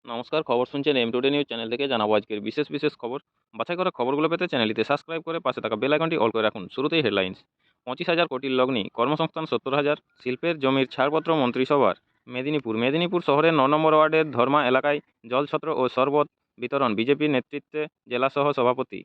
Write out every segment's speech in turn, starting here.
নমস্কার, খবর শুনছেন এম টুডে নিউজ চ্যানেল থেকে। জানাবো আজকের বিশেষ বিশেষ খবর। বাছাই করা খবরগুলো পেতে চ্যানেলটিতে সাবস্ক্রাইব করে পাশে থাকা বেল আইকনটি অল করে রাখুন। শুরুতেই হেডলাইন্স। 25,000 কোটির লগ্নি, কর্মসংস্থান 70,000, শিল্পের জমির ছাড়পত্র মন্ত্রিসভার। মেদিনীপুর শহরের 9 নম্বর ওয়ার্ডের ধর্মা এলাকায় জলছত্র ও শরবত বিতরণ বিজেপির নেতৃত্বে জেলাসহ সভাপতি।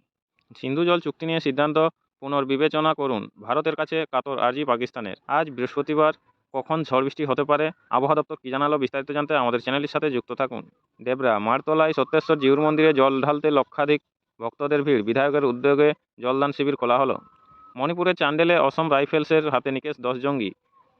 সিন্ধু জল চুক্তি নিয়ে সিদ্ধান্ত পুনর্বিবেচনা করুন, ভারতের কাছে কাতর আর্জি পাকিস্তানের। আজ বৃহস্পতিবার কখন ঝড় বৃষ্টি হতে পারে, আবহাওয়া দপ্তর কী জানালো, বিস্তারিত জানতে আমাদের চ্যানেলের সাথে যুক্ত থাকুন। দেবরা মারতলায় সত্যেশ্বর জিউর মন্দিরে জল ঢালতে লক্ষাধিক ভক্তদের ভিড়, বিধায়কের উদ্যোগে জলদান শিবির খোলা হলো। মণিপুরের চান্ডেলে অসম রাইফেলসের হাতে নিকেশ 10 জঙ্গি,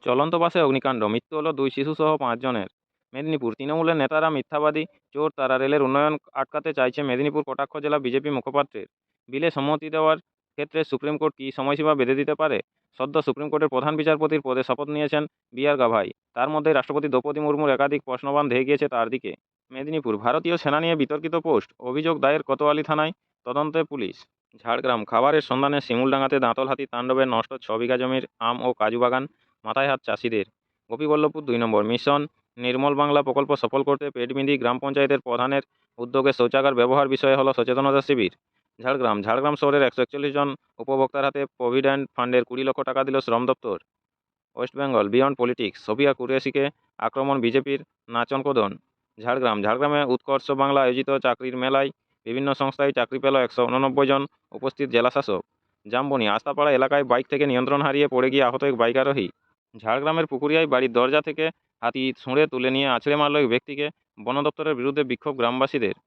চলন্ত বাসে অগ্নিকাণ্ড, মৃত্যু হলো 2 শিশুসহ 5 জনের। মেদিনীপুর তৃণমূলের নেতারা মিথ্যাবাদী, চোর, তারা রেলের উন্নয়ন আটকাতে চাইছে মেদিনীপুর কটাক্ষ জেলা বিজেপি মুখপাত্রের। বিলে সম্মতি দেওয়ার ক্ষেত্রে সুপ্রিম কোর্ট কী সময়সীমা বেঁধে দিতে পারে? সদ্য সুপ্রিম কোর্টের প্রধান বিচারপতির পদে শপথ নিয়েছেন বি আর গাভাই। তার মধ্যে রাষ্ট্রপতি দ্রৌপদী মুর্মুর একাধিক প্রশ্নবাণ ধেয়ে গিয়েছে তার দিকে। মেদিনীপুর ভারতীয় সেনা নিয়ে বিতর্কিত পোস্ট, অভিযোগ দায়ের কোতোয়ালি থানায়, তদন্তে পুলিশ। ঝাড়গ্রাম খাবারের সন্ধানে শিমুলডাঙ্গাতে দাঁতল হাতি তাণ্ডবে, নষ্ট 6 বিঘা জমির আম ও কাজু বাগান, মাথায় হাত চাষিদের। গোপীবল্লভপুর 2 নম্বর মিশন নির্মল বাংলা প্রকল্প সফল করতে পেটবিন্ধি গ্রাম পঞ্চায়েতের প্রধানের উদ্যোগে শৌচাগার ব্যবহার বিষয়ে হলো সচেতনতা শিবির। ঝাড়গ্রাম শহরের 141 জন উপভোক্তার হাতে প্রভিডেন্ট ফান্ডের 20 লক্ষ টাকা দিল শ্রম দপ্তর। West Bengal beyond politics, Sofiya কুরেশিকে আক্রমণ বিজেপির নাচনকোদন। ঝাড়গ্রামে উৎকর্ষ বাংলা আয়োজিত চাকরির মেলায় বিভিন্ন সংস্থায় চাকরি পেল 189 জন, উপস্থিত জেলাশাসক। জামবনি আস্তাপাড়া এলাকায় বাইক থেকে নিয়ন্ত্রণ হারিয়ে পড়ে গিয়ে আহত এক বাইক আরোহী। ঝাড়গ্রামের পুকুরিয়ায় বাড়ির দরজা থেকে হাতি ছুঁড়ে তুলে নিয়ে আছড়ে মারল এক ব্যক্তিকে, বন দপ্তরের বিরুদ্ধে বিক্ষোভ গ্রামবাসীদের।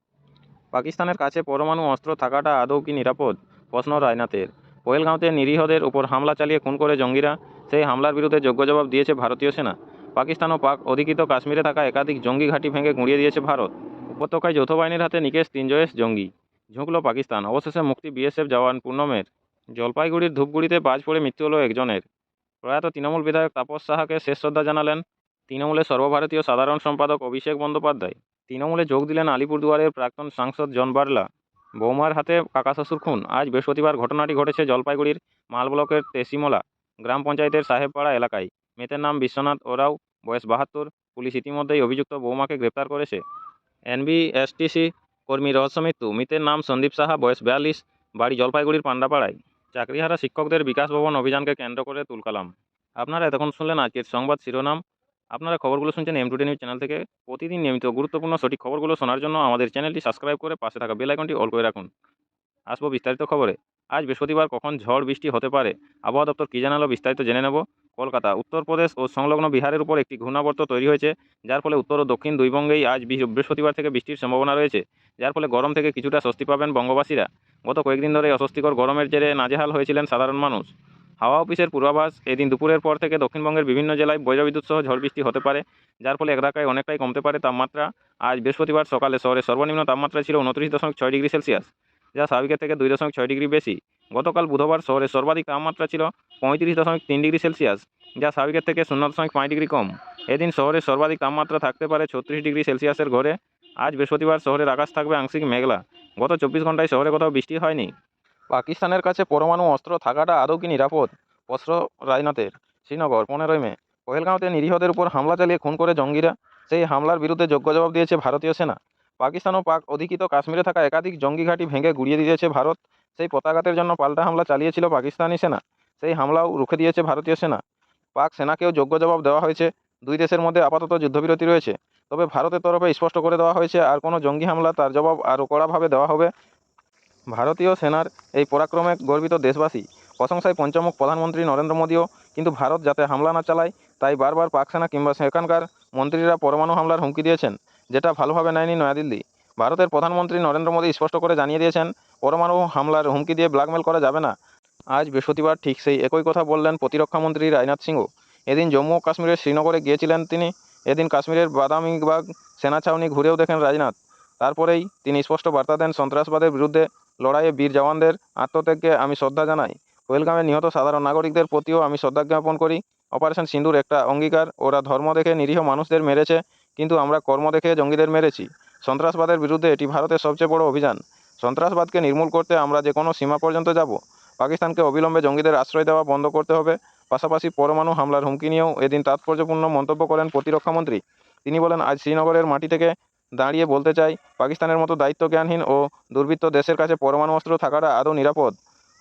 পাকিস্তানের কাছে পরমাণু অস্ত্র থাকাটা আদৌ কি নিরাপদ, প্রশ্ন রায়নাথের। পহেলগাঁওতে নিরীহদের উপর হামলা চালিয়ে খুন করে জঙ্গিরা, সেই হামলার বিরুদ্ধে যোগ্য জবাব দিয়েছে ভারতীয় সেনা। পাকিস্তান ও পাক অধিকৃত কাশ্মীরে থাকা একাধিক জঙ্গি ঘাঁটি ভেঙে গুঁড়িয়ে দিয়েছে ভারত। উপত্যকায় যৌথ বাহিনীর হাতে নিকেশ 3 জয়েশ জঙ্গি, ঝুঁকল পাকিস্তান, অবশেষে মুক্তি বিএসএফ জওয়ান পূর্ণমের। জলপাইগুড়ির ধূপগুড়িতে বাজ পড়ে মৃত্যু হলো একজনের। প্রয়াত তৃণমূল বিধায়ক তাপস সাহাকে শেষ শ্রদ্ধা জানালেন তৃণমূলের সর্বভারতীয় সাধারণ সম্পাদক অভিষেক বন্দ্যোপাধ্যায়। তৃণমূলে যোগ দিলেন আলিপুরদুয়ারের প্রাক্তন সাংসদ জন বার্লা। বৌমার হাতে কাকা শ্বশুর খুন, আজ বৃহস্পতিবার ঘটনাটি ঘটেছে জলপাইগুড়ির মাল ব্লকের তেসিমলা গ্রাম পঞ্চায়েতের সাহেবপাড়া এলাকায়। মৃতের নাম বিশ্বনাথ ওরাও, বয়স 72। পুলিশ ইতিমধ্যেই অভিযুক্ত বৌমাকে গ্রেপ্তার করেছে। এনবিএসটিসি কর্মী রহস্য মৃত্যু, মৃতের নাম সন্দীপ সাহা, বয়স 42, বাড়ি জলপাইগুড়ির পান্ডাপাড়ায়। চাকরিহারা শিক্ষকদের বিকাশ ভবন অভিযানকে কেন্দ্র করে তুলকালাম। আপনারা এতক্ষণ শুনলেন আজকের সংবাদ শিরোনাম। আপনারা খবরগুলো শুনছেন এম টুডে নিউজ চ্যানেল থেকে। প্রতিদিন নিয়মিত গুরুত্বপূর্ণ সঠিক খবরগুলো শোনার জন্য আমাদের চ্যানেলটি সাবস্ক্রাইব করে পাশে থাকা বেল আইকনটি অল করে রাখুন। আসবো বিস্তারিত খবরে। আজ বৃহস্পতিবার কখন ঝড় বৃষ্টি হতে পারে, আবহাওয়া দপ্তর কী জানালো, বিস্তারিত জেনে নেব। কলকাতা, উত্তরপ্রদেশ ও সংলগ্ন বিহারের উপর একটি ঘূর্ণাবর্ত তৈরি হয়েছে, যার ফলে উত্তর ও দক্ষিণ দুই বঙ্গেই আজ বৃহস্পতিবার থেকে বৃষ্টির সম্ভাবনা রয়েছে, যার ফলে গরম থেকে কিছুটা স্বস্তি পাবেন বঙ্গবাসীরা। গত কয়েকদিন ধরে অস্বস্তিকর গরমের জেরে নাজেহাল হয়েছিলেন সাধারণ মানুষ। হাওয়া অফিসের পূর্বাভাস, এদিন দুপুরের পর থেকে দক্ষিণবঙ্গের বিভিন্ন জেলায় বজ্রবিদ্যুৎ সহ ঝড় বৃষ্টি হতে পারে, যার ফলে এক ধাক্কায় অনেকটাই কমতে পারে তাপমাত্রা। আজ বৃহস্পতিবার সকালে শহরের সর্বনিম্ন তাপমাত্রা ছিল 29.6 ডিগ্রি সেলসিয়াস, যা স্বাভাবিকের থেকে 2.6 ডিগ্রি বেশি। গতকাল বুধবার শহরের সর্বাধিক তাপমাত্রা ছিল 35.3 ডিগ্রি সেলসিয়াস, যা স্বাভাবিকের থেকে 0.5 ডিগ্রি কম। এদিন শহরের সর্বাধিক তাপমাত্রা থাকতে পারে 36 ডিগ্রি সেলসিয়াসের ঘরে। আজ বৃহস্পতিবার শহরের আকাশ থাকবে আংশিক মেঘলা। গত 24 ঘন্টায় শহরে কোথাও বৃষ্টি হয়নি। পাকিস্তানের কাছে পরমাণু অস্ত্র থাকাটা আদৌ কি নিরাপদ, প্রশ্ন রাজনাথের। শ্রীনগর 15 মে পহেলগাঁওতে নিরীহদের উপর হামলা চালিয়ে খুন করে জঙ্গিরা, সেই হামলার বিরুদ্ধে যোগ্য জবাব দিয়েছে ভারতীয় সেনা। পাকিস্তান ও পাক অধিকৃত কাশ্মীরে থাকা একাধিক জঙ্গি ঘাঁটি ভেঙে গুঁড়িয়ে দিয়েছে ভারত। সেই পতাঘাতের জন্য পাল্টা হামলা চালিয়েছিল পাকিস্তানি সেনা, সেই হামলাও রুখে দিয়েছে ভারতীয় সেনা। পাক সেনাকেও যোগ্য জবাব দেওয়া হয়েছে। দুই দেশের মধ্যে আপাতত যুদ্ধবিরতি রয়েছে, তবে ভারতের তরফে স্পষ্ট করে দেওয়া হয়েছে আর কোনো জঙ্গি হামলা তার জবাব আরও কড়াভাবে দেওয়া হবে। ভারতীয় সেনার এই পরাক্রমে গর্বিত দেশবাসী। প্রশংসায় পঞ্চমুখ প্রধানমন্ত্রী নরেন্দ্র মোদীও। কিন্তু ভারত যাতে হামলা না চালায়, তাই বারবার পাক সেনা কিংবা সেখানকার মন্ত্রীরা পরমাণু হামলার হুমকি দিয়েছেন, যেটা ভালোভাবে নেয়নি নয়াদিল্লি। ভারতের প্রধানমন্ত্রী নরেন্দ্র মোদী স্পষ্ট করে জানিয়ে দিয়েছেন, পরমাণু হামলার হুমকি দিয়ে ব্ল্যাকমেল করা যাবে না। আজ বৃহস্পতিবার ঠিক সেই একই কথা বললেন প্রতিরক্ষামন্ত্রী রাজনাথ সিংও। এদিন জম্মু ও কাশ্মীরের শ্রীনগরে গিয়েছিলেন তিনি। এদিন কাশ্মীরের বাদামিবাগ সেনা ছাউনি ঘুরেও দেখেন রাজনাথ। তারপরেই তিনি স্পষ্ট বার্তা দেন, সন্ত্রাসবাদের বিরুদ্ধে লড়াইয়ে বীর জওয়ানদের আত্মত্যাগকে আমি শ্রদ্ধা জানাই। পহেলগামে নিহত সাধারণ নাগরিকদের প্রতিও আমি শ্রদ্ধা জ্ঞাপন করি। অপারেশন সিন্দুর একটা অঙ্গীকার। ওরা ধর্ম দেখে নিরীহ মানুষদের মেরেছে, কিন্তু আমরা কর্ম দেখে জঙ্গিদের মেরেছি। সন্ত্রাসবাদের বিরুদ্ধে এটি ভারতের সবচেয়ে বড় অভিযান। সন্ত্রাসবাদকে নির্মূল করতে আমরা যে কোনো সীমা পর্যন্ত যাব। পাকিস্তানকে অবিলম্বে জঙ্গিদের আশ্রয় দেওয়া বন্ধ করতে হবে। পাশাপাশি পরমাণু হামলার হুমকি নিয়েও এদিন তাৎপর্যপূর্ণ মন্তব্য করেন প্রতিরক্ষামন্ত্রী। তিনি বলেন, আজ শ্রীনগরের মাটি থেকে দাঁড়িয়ে বলতে চাই, পাকিস্তানের মতো দায়িত্বজ্ঞানহীন ও দুর্বৃত্ত দেশের কাছে পরমাণু অস্ত্র থাকাটা আদৌ নিরাপদ?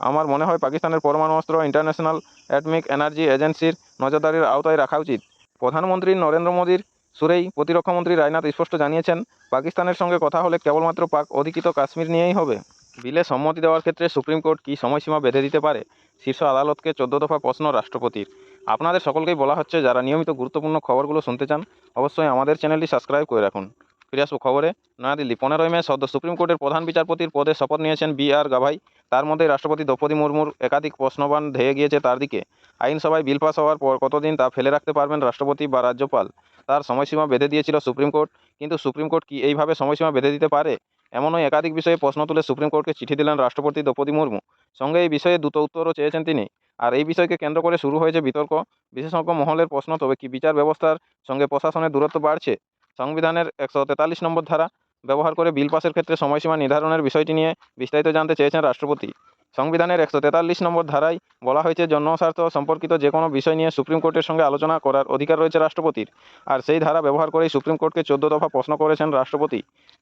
আমার মনে হয় পাকিস্তানের পরমাণু অস্ত্র ইন্টারন্যাশনাল অ্যাটমিক এনার্জি এজেন্সির নজরদারির আওতায় রাখা উচিত। প্রধানমন্ত্রী নরেন্দ্র মোদীর সুরেই প্রতিরক্ষামন্ত্রী রাজনাথ স্পষ্ট জানিয়েছেন, পাকিস্তানের সঙ্গে কথা হলে কেবলমাত্র পাক অধিকৃত কাশ্মীর নিয়েই হবে। বিলে সম্মতি দেওয়ার ক্ষেত্রে সুপ্রিম কোর্ট কী সময়সীমা বেঁধে দিতে পারে? শীর্ষ আদালতকে 14 দফা প্রশ্ন রাষ্ট্রপতির। আপনাদের সকলকেই বলা হচ্ছে, যারা নিয়মিত গুরুত্বপূর্ণ খবরগুলো শুনতে চান অবশ্যই আমাদের চ্যানেলটি সাবস্ক্রাইব করে রাখুন। ফিরে আসবো খবরে। নয়াদিল্লি, 15ই মে সদ্য সুপ্রিম কোর্টের প্রধান বিচারপতির পদে শপথ নিয়েছেন বি.আর. গাভাই। তার মধ্যেই রাষ্ট্রপতি দ্রৌপদী মুর্মুর একাধিক প্রশ্নবাণ ধেয়ে গিয়েছে তার দিকে। আইনসভায় বিল পাস হওয়ার পর কতদিন তা ফেলে রাখতে পারবেন রাষ্ট্রপতি বা রাজ্যপাল, তার সময়সীমা বেঁধে দিয়েছিল সুপ্রিম কোর্ট। কিন্তু সুপ্রিম কোর্ট কি এইভাবে সময়সীমা বেঁধে দিতে পারে? এমনই একাধিক বিষয়ে প্রশ্ন তুলে সুপ্রিম কোর্টকে চিঠি দিলেন রাষ্ট্রপতি দ্রৌপদী মুর্মু। সঙ্গে এই বিষয়ে দ্রুত উত্তরও চেয়েছেন তিনি। আর এই বিষয়কে কেন্দ্র করে শুরু হয়েছে বিতর্ক। বিশেষজ্ঞ মহলের প্রশ্ন, তবে কি বিচার ব্যবস্থার সঙ্গে প্রশাসনের দূরত্ব বাড়ছে? সংবিধানের 143 নম্বর ধারা ব্যবহার করে বিল পাসের ক্ষেত্রে সময়সীমা নির্ধারণের বিষয়টি নিয়ে বিস্তারিত জানতে চেয়েছেন রাষ্ট্রপতি। সংবিধানের 143 নম্বর ধারায় বলা হয়েছে, জনস্বার্থ সম্পর্কিত যে কোনো বিষয় নিয়ে সুপ্রিম কোর্টের সঙ্গে আলোচনা করার অধিকার রয়েছে রাষ্ট্রপতির। আর সেই ধারা ব্যবহার করেই সুপ্রিম কোর্টকে 14 দফা প্রশ্ন করেছেন রাষ্ট্রপতি,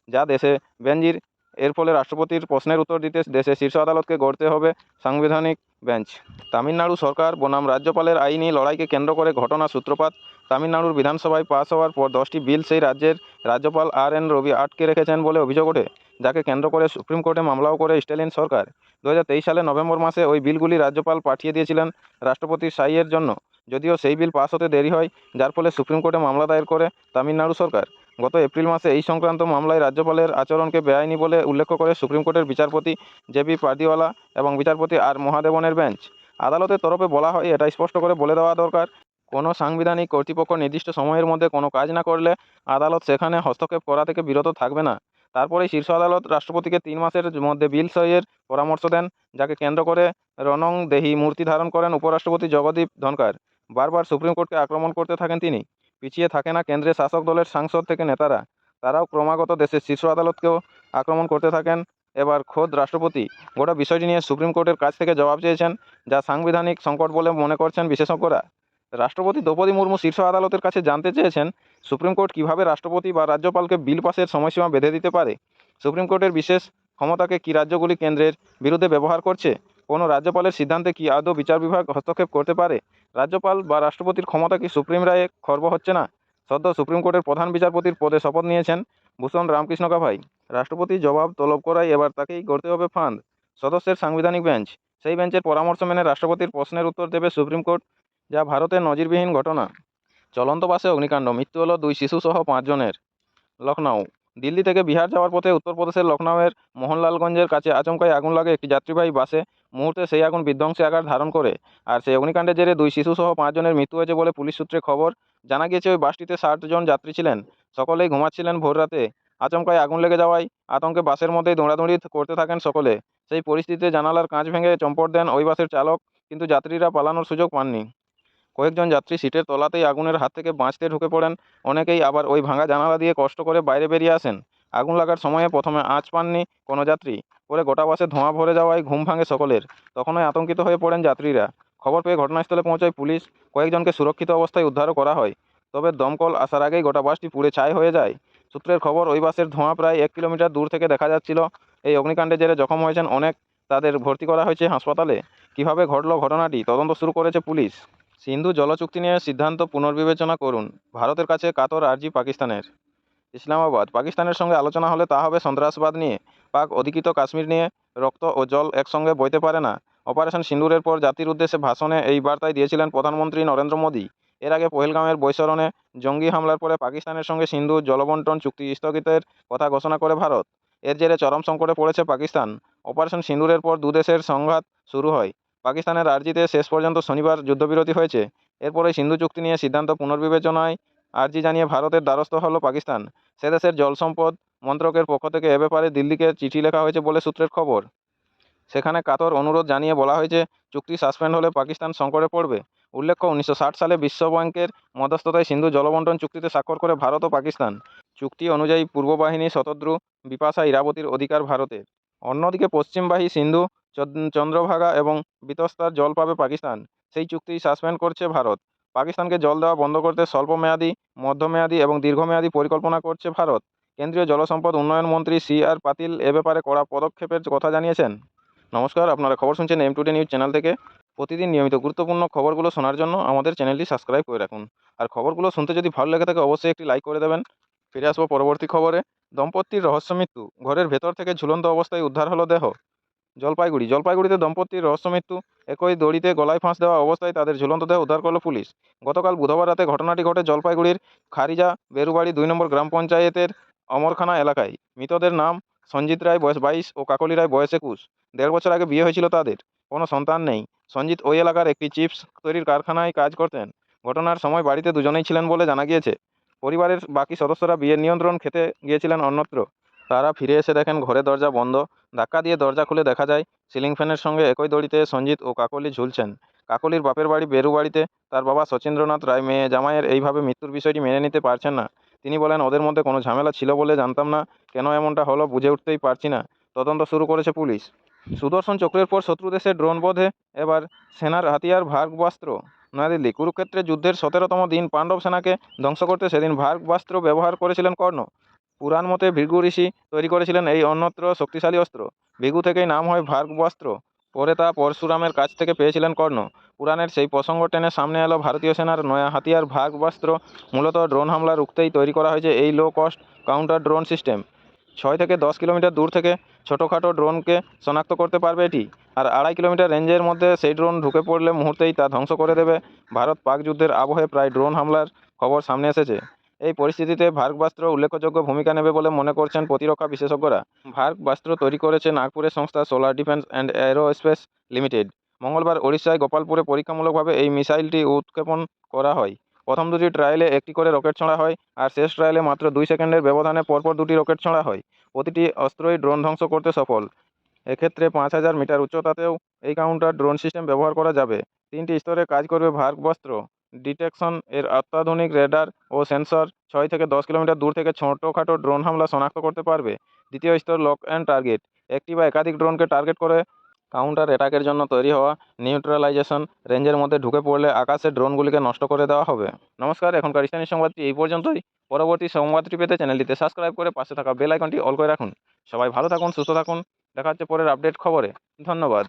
যা দেশে বেঞ্জির। এর ফলে রাষ্ট্রপতির প্রশ্নের উত্তর দিতে দেশে শীর্ষ আদালতকে গড়তে হবে সাংবিধানিক বেঞ্চ। তামিলনাড়ু সরকার বনাম রাজ্যপালের আইনি লড়াইকে কেন্দ্র করে ঘটনার সূত্রপাত। তামিলনাড়ুর বিধানসভায় পাস হওয়ার পর 10টি বিল সেই রাজ্যের রাজ্যপাল আর.এন. রবি আটকে রেখেছেন বলে অভিযোগ ওঠে, যাকে কেন্দ্র করে সুপ্রিম কোর্টে মামলাও করে স্ট্যালিন সরকার। 2023 সালের নভেম্বর মাসে ওই বিলগুলি রাজ্যপাল পাঠিয়ে দিয়েছিলেন রাষ্ট্রপতির সাইয়ের জন্য। যদিও সেই বিল পাস হতে দেরি হয়, যার ফলে সুপ্রিম কোর্টে মামলা দায়ের করে তামিলনাড়ু সরকার। গত এপ্রিল মাসে এই সংক্রান্ত মামলায় রাজ্যপালের আচরণকে বেআইনি বলে উল্লেখ করে সুপ্রিম কোর্টের বিচারপতি জে.বি. পারদিওয়ালা এবং বিচারপতি আর. মহাদেবনের বেঞ্চ। আদালতের তরফে বলা হয়, এটা স্পষ্ট করে বলে দেওয়া দরকার, কোনো সাংবিধানিক কর্তৃপক্ষ নির্দিষ্ট সময়ের মধ্যে কোনো কাজ না করলে আদালত সেখানে হস্তক্ষেপ করা থেকে বিরত থাকবে না। তারপরেই শীর্ষ আদালত রাষ্ট্রপতিকে 3 মাসের মধ্যে বিল সইয়ের পরামর্শ দেন, যাকে কেন্দ্র করে রণং দেহি মূর্তি ধারণ করেন উপরাষ্ট্রপতি জগদীপ ধনখড়। বারবার সুপ্রিম কোর্টকে আক্রমণ করতে থাকেন তিনি। পিছিয়ে থাকে না কেন্দ্রের শাসক দলের সাংসদ থেকে নেতারা, তারাও ক্রমাগত দেশের শীর্ষ আদালতকেও আক্রমণ করতে থাকেন। এবার খোদ রাষ্ট্রপতি গোটা বিষয়টি নিয়ে সুপ্রিম কোর্টের কাছ থেকে জবাব চেয়েছেন, যা সাংবিধানিক সংকট বলে মনে করছেন বিশেষজ্ঞরা। রাষ্ট্রপতি দ্রৌপদী মুর্মু শীর্ষ আদালতের কাছে জানতে চেয়েছেন, সুপ্রিম কোর্ট কীভাবে রাষ্ট্রপতি বা রাজ্যপালকে বিল পাসের সময়সীমা বেঁধে দিতে পারে? সুপ্রিম কোর্টের বিশেষ ক্ষমতাকে কি রাজ্যগুলি কেন্দ্রের বিরুদ্ধে ব্যবহার করছে? কোনো রাজ্যপালের সিদ্ধান্তে কি আদৌ বিচার বিভাগ হস্তক্ষেপ করতে পারে? রাজ্যপাল বা রাষ্ট্রপতির ক্ষমতা কি সুপ্রিম রায়ে খর্ব হচ্ছে না? সদ্য সুপ্রিম কোর্টের প্রধান বিচারপতির পদে শপথ নিয়েছেন ভূষণ রামকৃষ্ণ গাভাই। রাষ্ট্রপতি জবাব তলব করায় এবার তাকেই গড়তে হবে ফাঁদ। সদস্যের সাংবিধানিক বেঞ্চ। সেই বেঞ্চের পরামর্শ মেনে রাষ্ট্রপতির প্রশ্নের উত্তর দেবে সুপ্রিম কোর্ট, যা ভারতের নজিরবিহীন ঘটনা। চলন্ত বাসে অগ্নিকাণ্ড, মৃত্যু হলো 2 শিশুসহ 5 জনের। লখনউ, দিল্লি থেকে বিহার যাওয়ার পথে উত্তরপ্রদেশের লখনউয়ের মোহনলালগঞ্জের কাছে আচমকাই আগুন লাগে একটি যাত্রীবাহী বাসে। মুহূর্তে সেই আগুন বিধ্বংসী আকার ধারণ করে। আর সেই অগ্নিকাণ্ডের জেরে 2 শিশুসহ 5 জনের মৃত্যু হয়েছে বলে পুলিশ সূত্রে খবর। জানা গিয়েছে, ওই বাসটিতে 60 জন যাত্রী ছিলেন। সকলেই ঘুমাচ্ছিলেন ভোররাতে। আচমকাই আগুন লেগে যাওয়ায় আতঙ্কে বাসের মধ্যেই দৌড়াদৌড়ি করতে থাকেন সকলে। সেই পরিস্থিতিতে জানালার কাঁচ ভেঙে চম্পট দেন ওই বাসের চালক, কিন্তু যাত্রীরা পালানোর সুযোগ পাননি। কয়েকজন যাত্রী সিটের তলাতেই আগুনের হাত থেকে বাঁচতে ঢুকে পড়েন। অনেকেই আবার ওই ভাঙা জানালা দিয়ে কষ্ট করে বাইরে বেরিয়ে আসেন। আগুন লাগার সময়ে প্রথমে আঁচ পাননি কোনো যাত্রী, পরে গোটা বাসে ধোঁয়া ভরে যাওয়ায় ঘুম ভাঙে সকলের। তখনই আতঙ্কিত হয়ে পড়েন যাত্রীরা। খবর পেয়ে ঘটনাস্থলে পৌঁছায় পুলিশ। কয়েকজনকে সুরক্ষিত অবস্থায় উদ্ধারও করা হয়। তবে দমকল আসার আগেই গোটা বাসটি পুড়ে ছাই হয়ে যায়। সূত্রের খবর, ওই বাসের ধোঁয়া প্রায় 1 কিলোমিটার দূর থেকে দেখা যাচ্ছিল। এই অগ্নিকাণ্ডের জেরে জখম হয়েছেন অনেক, তাদের ভর্তি করা হয়েছে হাসপাতালে। কীভাবে ঘটল ঘটনাটি, তদন্ত শুরু করেছে পুলিশ। সিন্ধু জলচুক্তি নিয়ে সিদ্ধান্ত পুনর্বিবেচনা করুন, ভারতের কাছে কাতর আর্জি পাকিস্তানের। ইসলামাবাদ, পাকিস্তানের সঙ্গে আলোচনা হলে তা হবে সন্ত্রাসবাদ নিয়ে, পাক অধিকৃত কাশ্মীর নিয়ে। রক্ত ও জল একসঙ্গে বইতে পারে না। অপারেশন সিন্দুরের পর জাতির উদ্দেশ্যে ভাষণে এই বার্তাই দিয়েছিলেন প্রধানমন্ত্রী নরেন্দ্র মোদী। এর আগে পহেলগাঁওয়ের বৈশরণে জঙ্গি হামলার পরে পাকিস্তানের সঙ্গে সিন্ধু জলবন্টন চুক্তি স্থগিতের কথা ঘোষণা করে ভারত। এর জেরে চরম সংকটে পড়েছে পাকিস্তান। অপারেশন সিন্দুরের পর দুদেশের সংঘাত শুরু হয়। পাকিস্তানের আর্জিতে শেষ পর্যন্ত শনিবার যুদ্ধবিরতি হয়েছে। এরপরেই সিন্ধু চুক্তি নিয়ে সিদ্ধান্ত পুনর্বিবেচনায় আর্জি জানিয়ে ভারতের দ্বারস্থ হল পাকিস্তান। সে দেশের জলসম্পদ মন্ত্রকের পক্ষ থেকে এ ব্যাপারে দিল্লিকে চিঠি লেখা হয়েছে বলে সূত্রের খবর। সেখানে কাতর অনুরোধ জানিয়ে বলা হয়েছে, চুক্তি সাসপেন্ড হলে পাকিস্তান সংকটে পড়বে। উল্লেখ্য, 1960 সালে বিশ্বব্যাংকের মধ্যস্থতায় সিন্ধু জলবন্টন চুক্তিতে স্বাক্ষর করে ভারত ও পাকিস্তান। চুক্তি অনুযায়ী পূর্ব বাহিনী শতদ্রু বিপাশা ইরাবতীর অধিকার ভারতের। অন্যদিকে পশ্চিমবাহী সিন্ধু চন্দ্রভাগা এবং বিতস্তার জল পাবে পাকিস্তান। সেই চুক্তি সাসপেন্ড করছে ভারত। পাকিস্তানকে জল দেওয়া বন্ধ করতে স্বল্পমেয়াদী, মধ্যমেয়াদী এবং দীর্ঘমেয়াদী পরিকল্পনা করছে ভারত। কেন্দ্রীয় জলসম্পদ উন্নয়ন মন্ত্রী সি.আর. পাতিল এ ব্যাপারে কড়া পদক্ষেপের কথা জানিয়েছেন। নমস্কার, আপনারা খবর শুনছেন এম টুডে নিউজ চ্যানেল থেকে। প্রতিদিন নিয়মিত গুরুত্বপূর্ণ খবরগুলো শোনার জন্য আমাদের চ্যানেলটি সাবস্ক্রাইব করে রাখুন। আর খবরগুলো শুনতে যদি ভালো লেগে থাকে অবশ্যই একটি লাইক করে দেবেন। ফিরে আসবো পরবর্তী খবরে। দম্পতির রহস্য মৃত্যু, ঘরের ভেতর থেকে ঝুলন্ত অবস্থায় উদ্ধার হলো দেহ। জলপাইগুড়িতে দম্পতির রহস্য মৃত্যু, একই দড়িতে গলায় ফাঁস দেওয়া অবস্থায় তাদের ঝুলন্ত দেহ উদ্ধার করল পুলিশ। গতকাল বুধবার রাতে ঘটনাটি ঘটে জলপাইগুড়ির খারিজা বেরুবাড়ি 2 নম্বর গ্রাম পঞ্চায়েতের অমরখানা এলাকায়। মৃতদের নাম সঞ্জিত রায়, বয়স 22 ও কাকলি রায়, বয়স 21। 1.5 বছর আগে বিয়ে হয়েছিল তাদের। কোনো সন্তান নেই। সঞ্জিত ওই এলাকার একটি চিপস তৈরির কারখানায় কাজ করতেন। ঘটনার সময় বাড়িতে দুজনেই ছিলেন বলে জানা গিয়েছে। পরিবারের বাকি সদস্যরা বিয়ের নিয়ন্ত্রণ খেতে গিয়েছিলেন অন্যত্র। তারা ফিরে এসে দেখেন ঘরের দরজা বন্ধ। ধাক্কা দিয়ে দরজা খুলে দেখা যায় সিলিং ফ্যানের সঙ্গে একই দড়িতে সঞ্জিত ও কাকলি ঝুলছেন। কাকলির বাপের বাড়ি বেরুবাড়িতে। তার বাবা শচীন্দ্রনাথ রায় মেয়ে জামাইয়ের এইভাবে মৃত্যুর বিষয়টি মেনে নিতে পারছেন না। তিনি বলেন, ওদের মধ্যে কোনো ঝামেলা ছিল বলে জানতাম না, কেন এমনটা হলো বুঝে উঠতেই পারছি না। তদন্ত শুরু করেছে পুলিশ। সুদর্শন চক্রের পর শত্রু দেশের ড্রোন বধে এবার সেনার হাতিয়ার ভার্গবাস্ত্র। নয়াদিল্লি, কুরুক্ষেত্রে যুদ্ধের 17তম দিন পাণ্ডব সেনাকে ধ্বংস করতে সেদিন ভার্গবাস্ত্র ব্যবহার করেছিলেন কর্ণ। পুরাণ মতে ভৃগু ঋষি তৈরি করেছিলেন এই অন্যত্র শক্তিশালী অস্ত্র। ভৃগু থেকেই নাম হয় ভার্গবাস্ত্র। পরে তা পরশুরামের কাছ থেকে পেয়েছিলেন কর্ণ। পুরাণের সেই প্রসঙ্গ টেনে সামনে এলো ভারতীয় সেনার নয়া হাতিয়ার ভার্গবাস্ত্র। মূলত ড্রোন হামলা রুখতেই তৈরি করা হয়েছে এই low cost counter drone system. 6 থেকে 10 কিলোমিটার দূর থেকে ছোটোখাটো ড্রোনকে শনাক্ত করতে পারবে এটি। আর 2.5 কিলোমিটার রেঞ্জের মধ্যে সেই ড্রোন ঢুকে পড়লে মুহূর্তেই তা ধ্বংস করে দেবে। ভারত পাক যুদ্ধের আবহে প্রায় ড্রোন হামলার খবর সামনে এসেছে। এই পরিস্থিতিতে ভার্গবাস্ত্র উল্লেখযোগ্য ভূমিকা নেবে বলে মনে করছেন প্রতিরক্ষা বিশেষজ্ঞরা। ভার্গবাস্ত্র তৈরি করেছে নাগপুরের সংস্থা solar defence and aerospace limited. মঙ্গলবার ওড়িশায় গোপালপুরে পরীক্ষামূলকভাবে এই মিসাইলটি উৎক্ষেপণ করা হয়। প্রথম দুটি ট্রায়ালে একটি করে রকেট ছোঁড়া হয়, আর শেষ ট্রায়ালে মাত্র 2 সেকেন্ডের ব্যবধানে পরপর দুটি রকেট ছোঁড়া হয়। প্রতিটি অস্ত্রই ড্রোন ধ্বংস করতে সফল। এক্ষেত্রে 5000 মিটার উচ্চতাতেও এই কাউন্টার ড্রোন সিস্টেম ব্যবহার করা যাবে। 3টি স্তরে কাজ করবে ভার্গবাস্ত্র ডিটেকশন এর অত্যাধুনিক রেডার ও সেন্সর 6 থেকে 10 কিলোমিটার দূর থেকে ছোটোখাটো ড্রোন হামলা শনাক্ত করতে পারবে। দ্বিতীয় স্তর লক অ্যান্ড টার্গেট, একটি বা একাধিক ড্রোনকে টার্গেট করে কাউন্টার অ্যাটাকের জন্য তৈরি হওয়া নিউট্রালাইজেশন রেঞ্জের মধ্যে ঢুকে পড়লে আকাশে ড্রোনগুলিকে নষ্ট করে দেওয়া হবে। নমস্কার, এখনকার স্থানীয় সংবাদটি এই পর্যন্তই। পরবর্তী সংবাদটি পেতে চ্যানেলটিতে সাবস্ক্রাইব করে পাশে থাকা বেল আইকনটি অল করে রাখুন। সবাই ভালো থাকুন, সুস্থ থাকুন। দেখা হচ্ছে পরের আপডেট খবরে। ধন্যবাদ।